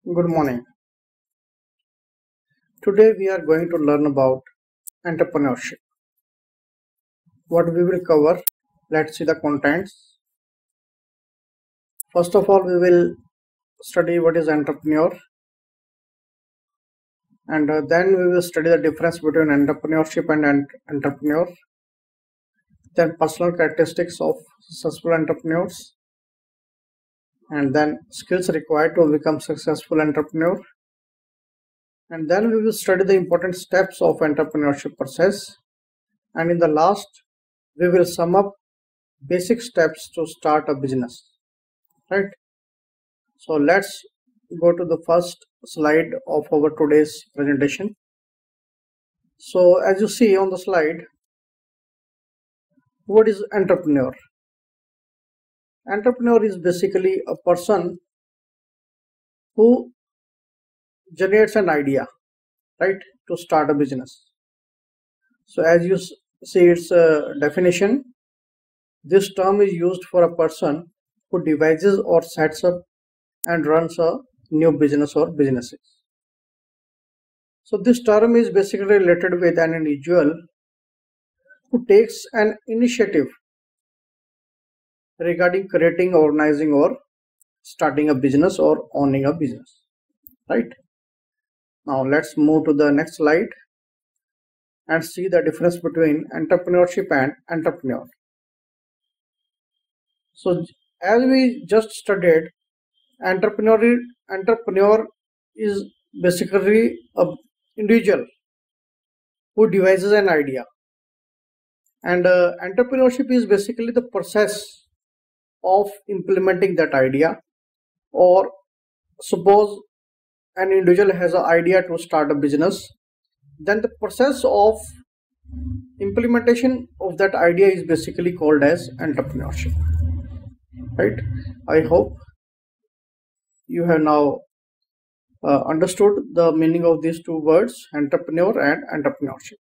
Good morning. Today we are going to learn about entrepreneurship. What we will cover, let's see the contents. First of all, we will study what is entrepreneur, and then we will study the difference between entrepreneurship and entrepreneur. Then personal characteristics of successful entrepreneurs, and then skills required to become successful entrepreneur. And then we will study the important steps of entrepreneurship process. And in the last, we will sum up basic steps to start a business, right? So let's go to the first slide of our today's presentation. So as you see on the slide, what is entrepreneur? Entrepreneur is basically a person who generates an idea, right, to start a business. So as you see its definition, this term is used for a person who devises or sets up and runs a new business or businesses. So this term is basically related with an individual who takes an initiative regarding creating, organizing, or starting a business or owning a business, right? Now let's move to the next slide and see the difference between entrepreneurship and entrepreneur. So as we just studied, entrepreneur is basically an individual who devises an idea, and entrepreneurship is basically the process of implementing that idea. Or suppose an individual has an idea to start a business, then the process of implementation of that idea is basically called as entrepreneurship, right? I hope you have now understood the meaning of these two words, entrepreneur and entrepreneurship.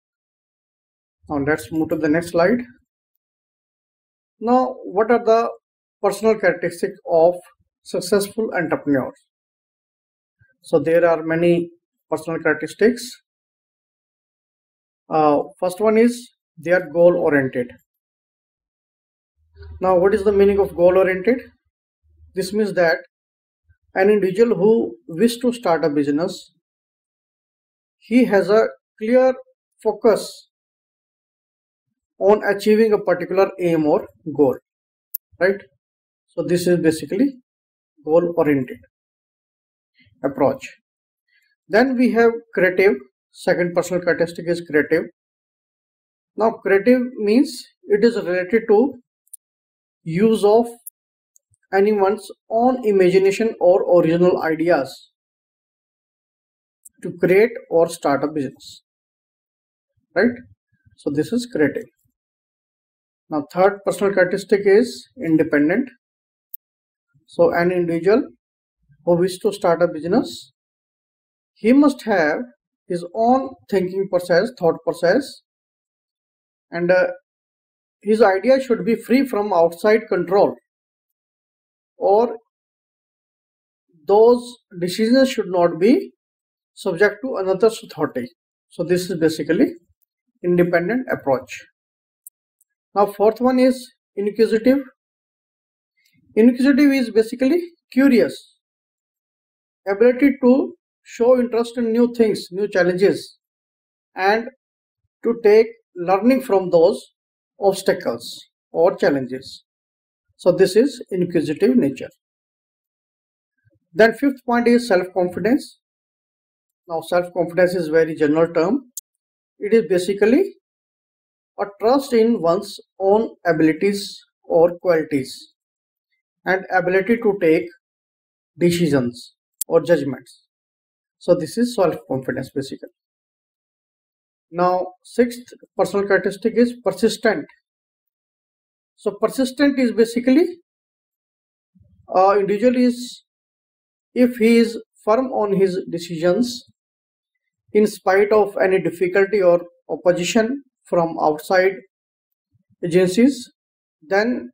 Now let's move to the next slide. Now, what are the personal characteristics of successful entrepreneurs? So there are many personal characteristics. First one is they are goal oriented. Now what is the meaning of goal oriented? This means that an individual who wishes to start a business, he has a clear focus on achieving a particular aim or goal, right? So this is basically goal oriented approach. Then we have creative. Second personal characteristic is creative. Now creative means it is related to use of anyone's own imagination or original ideas to create or start a business, right? So this is creative. Now third personal characteristic is independent. So an individual who wishes to start a business, he must have his own thinking process, thought process, and his idea should be free from outside control, or those decisions should not be subject to another's authority. So this is basically independent approach. Now fourth one is inquisitive. Inquisitive is basically curious, ability to show interest in new things, new challenges, and to take learning from those obstacles or challenges. So this is inquisitive nature. Then fifth point is self-confidence. Now self-confidence is very general term. It is basically a trust in one's own abilities or qualities and ability to take decisions or judgments. So this is self-confidence basically. Now sixth personal characteristic is persistent. So persistent is basically individual is if he is firm on his decisions in spite of any difficulty or opposition from outside agencies, then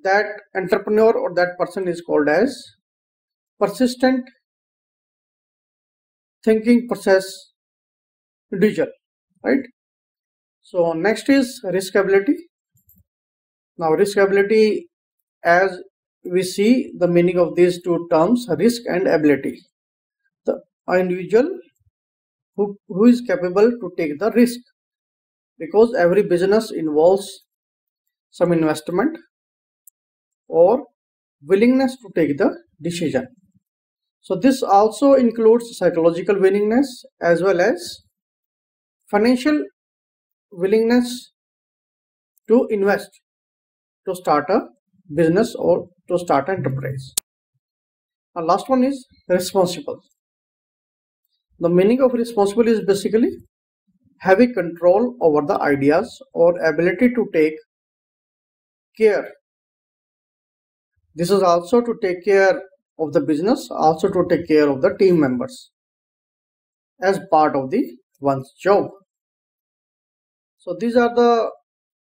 that entrepreneur or that person is called as persistent thinking process individual, right? So next is risk ability. Now risk ability, as we see the meaning of these two terms, risk and ability. The individual who is capable to take the risk, because every business involves some investment or willingness to take the decision. So this also includes psychological willingness as well as financial willingness to invest, to start a business or to start an enterprise. The last one is responsible. The meaning of responsible is basically having control over the ideas or ability to take care. This is also to take care of the business, also to take care of the team members as part of the one's job. So these are the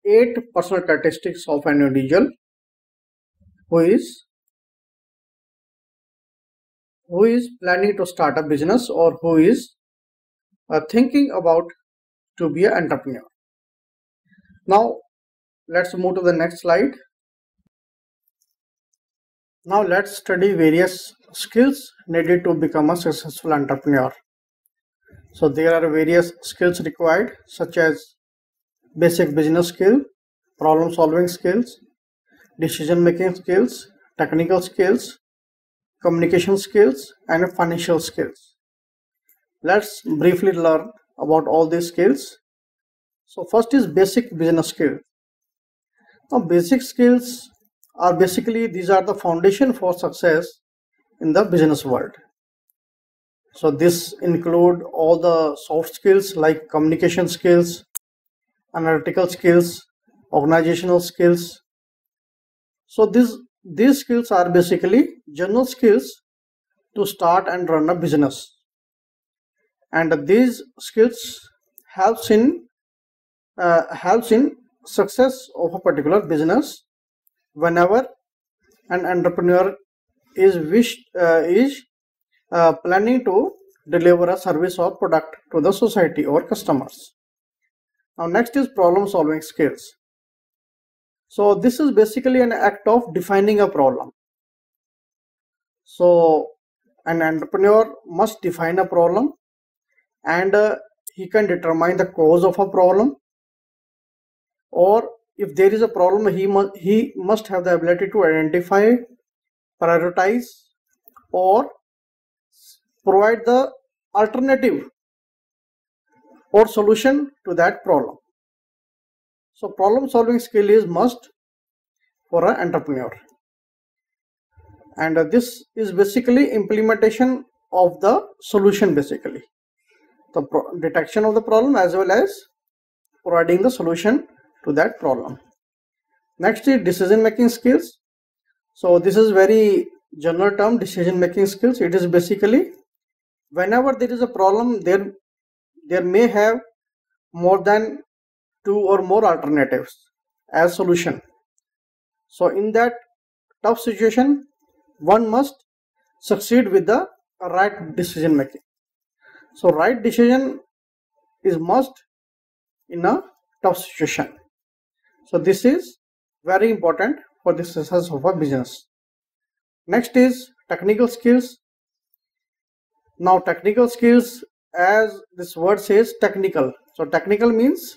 8 personal characteristics of an individual who is planning to start a business or who is thinking about to be an entrepreneur. Now let's move to the next slide. Now let's study various skills needed to become a successful entrepreneur. So there are various skills required, such as basic business skill, problem solving skills, decision making skills, technical skills, communication skills, and financial skills. Let's briefly learn about all these skills. So first is basic business skill. Now basic skills are basically, these are the foundation for success in the business world. So this include all the soft skills like communication skills, analytical skills, organizational skills. So these skills are basically general skills to start and run a business, and these skills helps in success of a particular business whenever an entrepreneur is planning to deliver a service or product to the society or customers. Now next is problem solving skills. So this is basically an act of defining a problem. So an entrepreneur must define a problem, and he can determine the cause of a problem, or if there is a problem, he must have the ability to identify, prioritize, or provide the alternative or solution to that problem. So problem solving skill is must for an entrepreneur, and this is basically implementation of the solution, basically the detection of the problem as well as providing the solution to that problem. Next is decision making skills. So this is very general term, decision making skills. It is basically whenever there is a problem, there may have more than 2 or more alternatives as solution. So in that tough situation, one must succeed with the right decision making. So right decision is must in a tough situation. So this is very important for the success of a business. Next is technical skills. Now technical skills, as this word says, technical. So technical means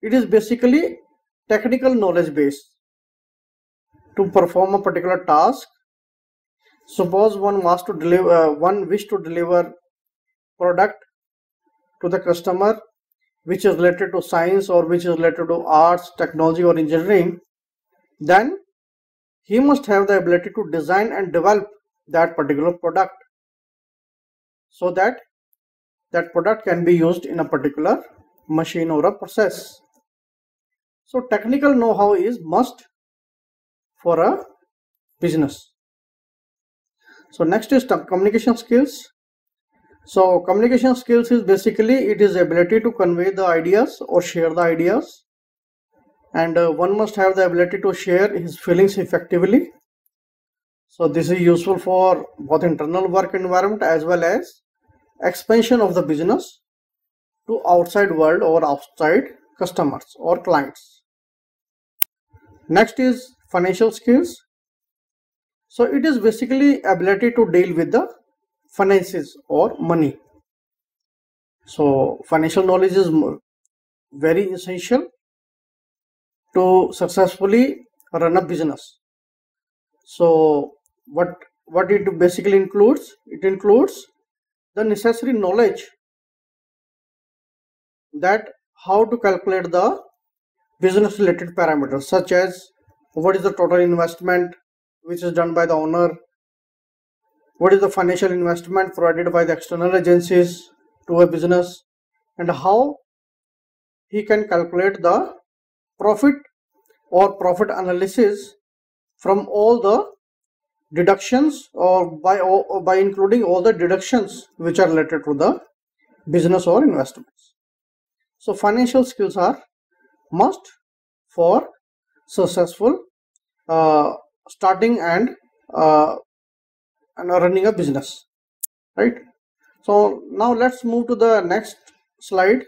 it is basically technical knowledge base to perform a particular task. Suppose one wish to deliver product to the customer which is related to science or which is related to arts, technology, or engineering, then he must have the ability to design and develop that particular product so that that product can be used in a particular machine or a process. So technical know-how is must for a business. So next is communication skills. So communication skills is basically it is ability to convey the ideas or share the ideas, and one must have the ability to share his feelings effectively. So this is useful for both internal work environment as well as expansion of the business to outside world or outside customers or clients. Next is financial skills. So it is basically ability to deal with the finances or money. So financial knowledge is very essential to successfully run a business. So what it basically includes? It includes the necessary knowledge that how to calculate the business related parameters, such as what is the total investment which is done by the owner, what is the financial investment provided by the external agencies to a business, and how he can calculate the profit or profit analysis from all the deductions, or by including all the deductions which are related to the business or investments. So financial skills are must for successful starting and running a business, right? So now let's move to the next slide.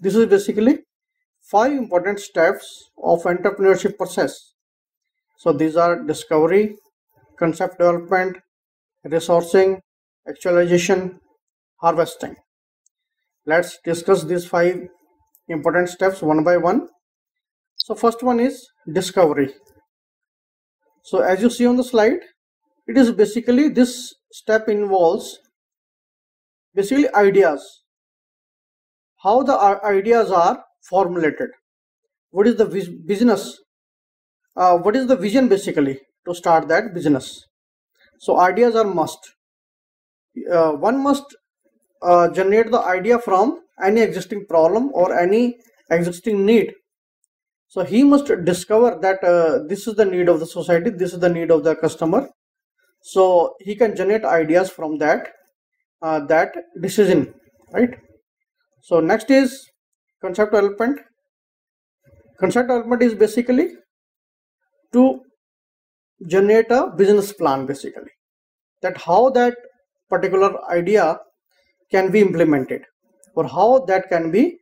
This is basically 5 important steps of entrepreneurship process. So these are discovery, concept development, resourcing, actualization, harvesting. Let's discuss these 5 important steps one by one. So first one is discovery. So as you see on the slide, it is basically, this step involves basically ideas, how the ideas are formulated, what is the business, what is the vision basically to start that business. So ideas are must. One must generate the idea from any existing problem or any existing need. So he must discover that this is the need of the society, this is the need of the customer. So he can generate ideas from that decision, right? So next is concept development. Concept development is basically to generate a business plan, basically that how that particular idea can be implemented, or how that can be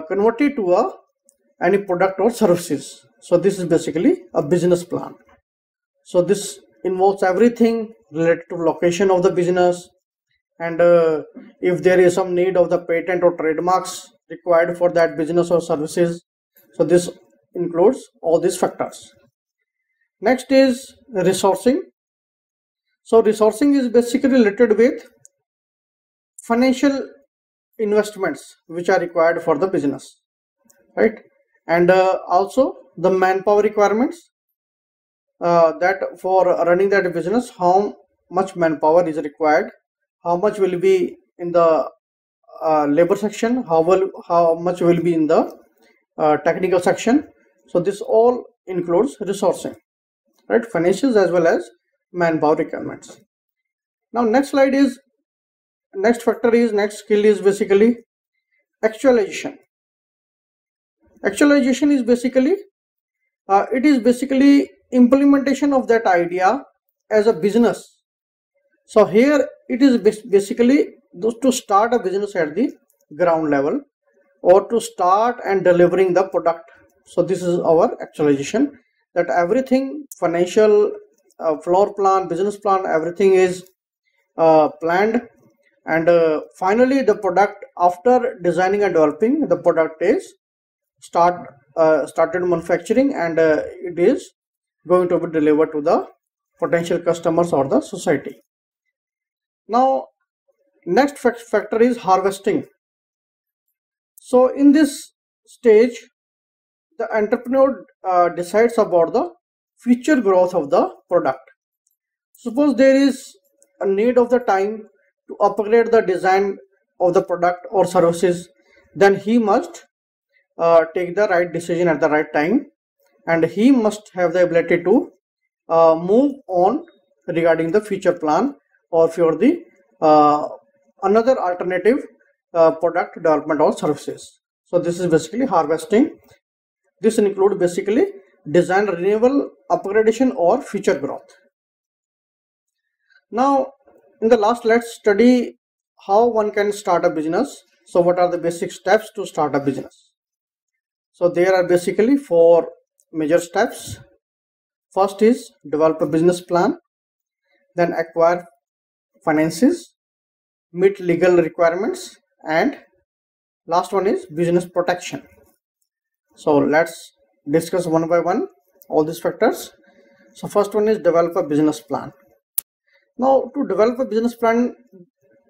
converted to any product or services. So this is basically a business plan. So this involves everything related to location of the business, and if there is some need of the patent or trademarks required for that business or services. So this includes all these factors. Next is resourcing. So resourcing is basically related with financial investments which are required for the business, right? And also the manpower requirements, that for running that business, how much manpower is required, how much will be in the labor section, how much will be in the technical section. So this all includes resourcing, right? Financials as well as manpower requirements. Now next skill is basically actualization. Actualization is basically implementation of that idea as a business. So here it is basically to start a business at the ground level, or to start and delivering the product. So this is our actualization, that everything financial, floor plan, business plan, everything is planned, and finally the product, after designing and developing, the product is started manufacturing, and it is going to be delivered to the potential customers or the society. Now next factor is harvesting. So in this stage, the entrepreneur decides about the future growth of the product. Suppose there is a need of the time to upgrade the design of the product or services, then he must take the right decision at the right time, and he must have the ability to move on regarding the future plan, or for the another alternative product development or services. So this is basically harvesting. This includes basically design renewal, upgradation, or future growth. Now in the last, let's study how one can start a business. So what are the basic steps to start a business? So there are basically 4 major steps. First is develop a business plan, then acquire finances, meet legal requirements, and last one is business protection. So let's discuss one by one all these factors. So first one is develop a business plan. Now to develop a business plan,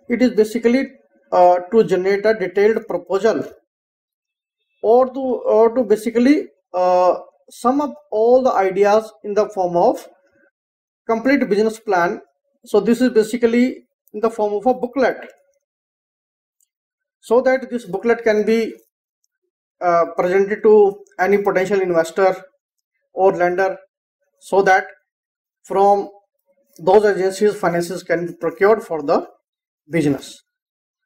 it is basically to generate a detailed proposal, or to basically sum up all the ideas in the form of complete business plan. So this is basically in the form of a booklet, so that this booklet can be presented to any potential investor or lender, so that from those agencies finances can be procured for the business.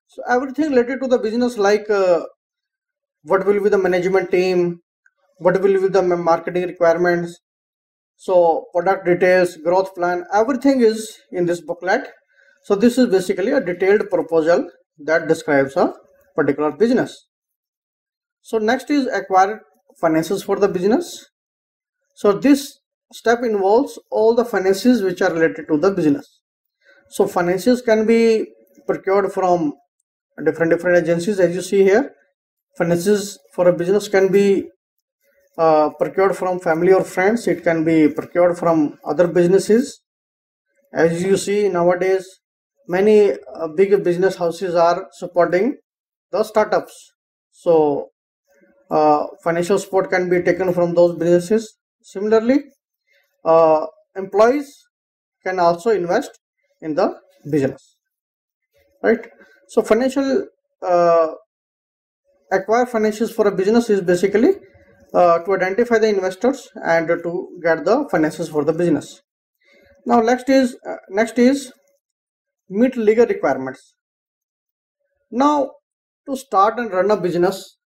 So everything related to the business, like what will be the management team, what will be the marketing requirements, so product details, growth plan, everything is in this booklet. So this is basically a detailed proposal that describes a particular business. So next is acquire finances for the business. So this step involves all the finances which are related to the business. So finances can be procured from different agencies, as you see here. Finances for a business can be procured from family or friends. It can be procured from other businesses. As you see nowadays, many big business houses are supporting the startups. So financial support can be taken from those businesses. Similarly, employees can also invest in the business, right? So financial acquire finances for a business is basically to identify the investors and to get the finances for the business. Now next is meet legal requirements. Now to start and run a business,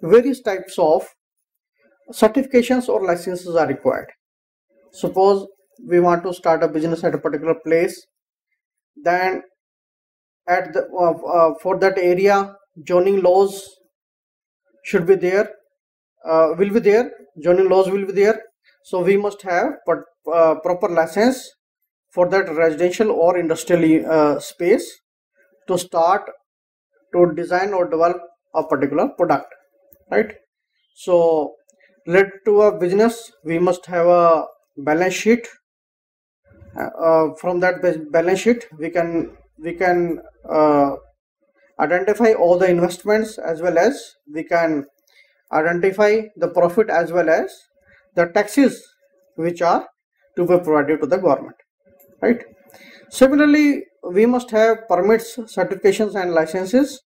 various types of certifications or licenses are required. Suppose we want to start a business at a particular place, then at the for that area zoning laws should be there, zoning laws will be there. So we must have proper license for that residential or industrial space to start to design or develop a particular product, right? So related to a business, we must have a balance sheet. From that balance sheet, we can identify all the investments, as well as we can identify the profit as well as the taxes which are to be provided to the government, right? Similarly, we must have permits, certifications and licenses.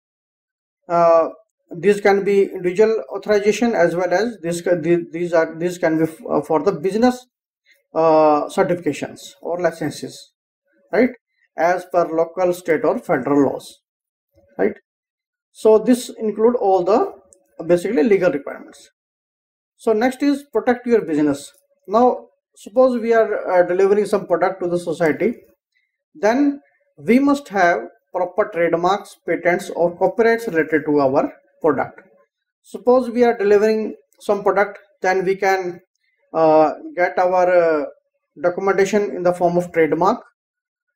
These can be individual authorization, as well as these can be for the business certifications or licenses, right, as per local, state or federal laws, right? So this include all the basically legal requirements. So next is protect your business. Now suppose we are delivering some product to the society, then we must have proper trademarks, patents or copyrights related to our product. Suppose we are delivering some product, then we can get our documentation in the form of trademark,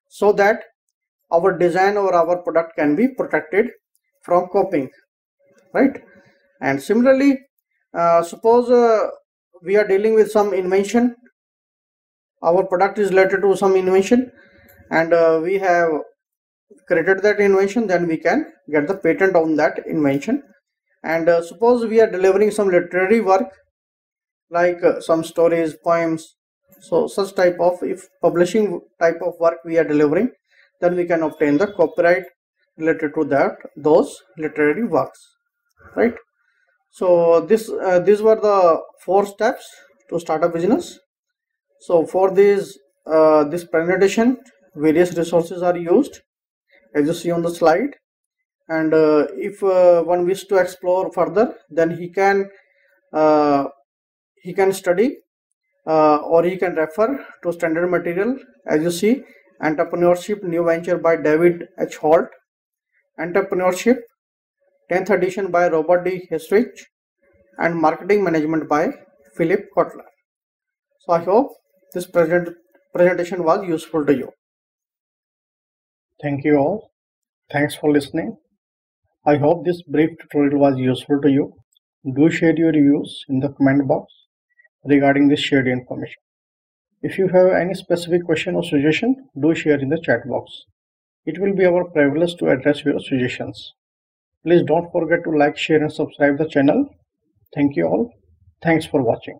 so that our design or our product can be protected from copying, right? And similarly, suppose we are dealing with some invention, our product is related to some invention, and we have created that invention, then we can get the patent on that invention. And suppose we are delivering some literary work, like some stories, poems, so such type of, if publishing type of work we are delivering, then we can obtain the copyright related to that, those literary works, right? So these were the 4 steps to start a business. So for this presentation, various resources are used, as you see on the slide. And if one wishes to explore further, then he can study or he can refer to standard material, as you see, Entrepreneurship New Venture by David H. Holt, Entrepreneurship 10th edition by Robert D. Hesrich, and Marketing Management by Philip Kotler. So I hope this presentation was useful to you. Thank you all. Thanks for listening. I hope this brief tutorial was useful to you. Do share your views in the comment box regarding this shared information. If you have any specific question or suggestion, do share in the chat box. It will be our privilege to address your suggestions. Please don't forget to like, share and subscribe the channel. Thank you all. Thanks for watching.